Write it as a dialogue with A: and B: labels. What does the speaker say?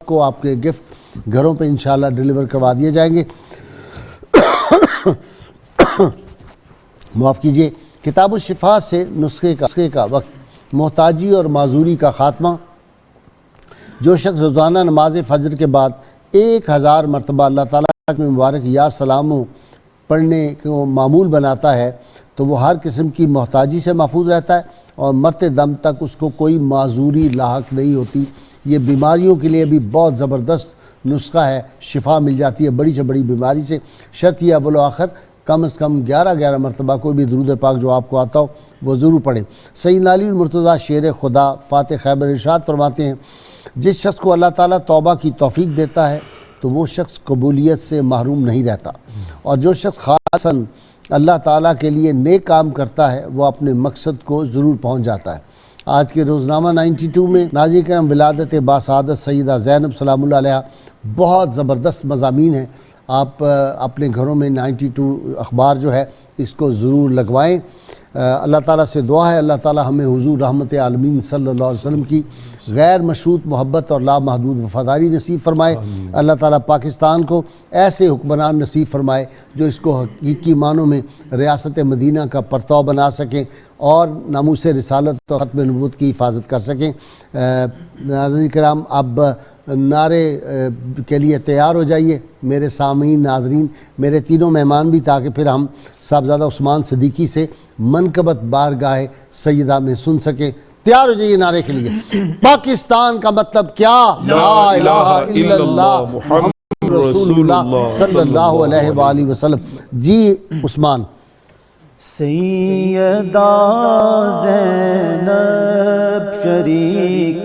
A: کو آپ کے گفٹ گھروں پہ انشاءاللہ ڈیلیور کروا دیے جائیں گے۔ معاف کیجئے، کتاب الشفا سے نسخے کا وقت، محتاجی اور معذوری کا خاتمہ۔ جو شخص روزانہ نماز فجر کے بعد 1000 مرتبہ اللہ تعالیٰ کے مبارک یا سلاموں پڑھنے کو معمول بناتا ہے تو وہ ہر قسم کی محتاجی سے محفوظ رہتا ہے اور مرتے دم تک اس کو کوئی معذوری لاحق نہیں ہوتی۔ یہ بیماریوں کے لیے بھی بہت زبردست نسخہ ہے، شفا مل جاتی ہے بڑی سے بڑی بیماری سے۔ شرط یہ اول و آخر کم از کم 11 مرتبہ کوئی بھی درود پاک جو آپ کو آتا ہو وہ ضرور پڑھیں۔ سیدنا علی المرتضیٰ شیر خدا فاتح خیبر ارشاد فرماتے ہیں، جس شخص کو اللہ تعالیٰ توبہ کی توفیق دیتا ہے تو وہ شخص قبولیت سے محروم نہیں رہتا، اور جو شخص خاصاً اللہ تعالیٰ کے لیے نیک کام کرتا ہے وہ اپنے مقصد کو ضرور پہنچ جاتا ہے۔ آج کے روزنامہ 92 میں ناظرین کرام ولادت باسعادت سیدہ زینب سلام اللہ علیہا بہت زبردست مضامین ہیں۔ آپ اپنے گھروں میں 92 اخبار جو ہے اس کو ضرور لگوائیں۔ اللہ تعالیٰ سے دعا ہے اللہ تعالیٰ ہمیں حضور رحمت عالمین صلی اللہ علیہ وسلم کی غیر مشروط محبت اور لامحدود وفاداری نصیب فرمائے۔ اللہ تعالیٰ پاکستان کو ایسے حکمران نصیب فرمائے جو اس کو حقیقی معنوں میں ریاست مدینہ کا پرتو بنا سکیں اور ناموس رسالت اور ختم نبوت کی حفاظت کر سکیں۔ ناظرین کرام، اب نعرے کے لیے تیار ہو جائیے میرے سامعین ناظرین، میرے تینوں مہمان بھی، تاکہ پھر ہم صاحبزادہ عثمان صدیقی سے منقبت بارگاہ سیدہ میں سن سکیں۔ تیار ہو جائیے نعرے کے لیے۔ پاکستان کا مطلب کیا؟ لا الہ الا اللہ محمد رسول اللہ صلی اللہ علیہ وآلہ وسلم۔ جی عثمان۔
B: سیدہ زینب شریک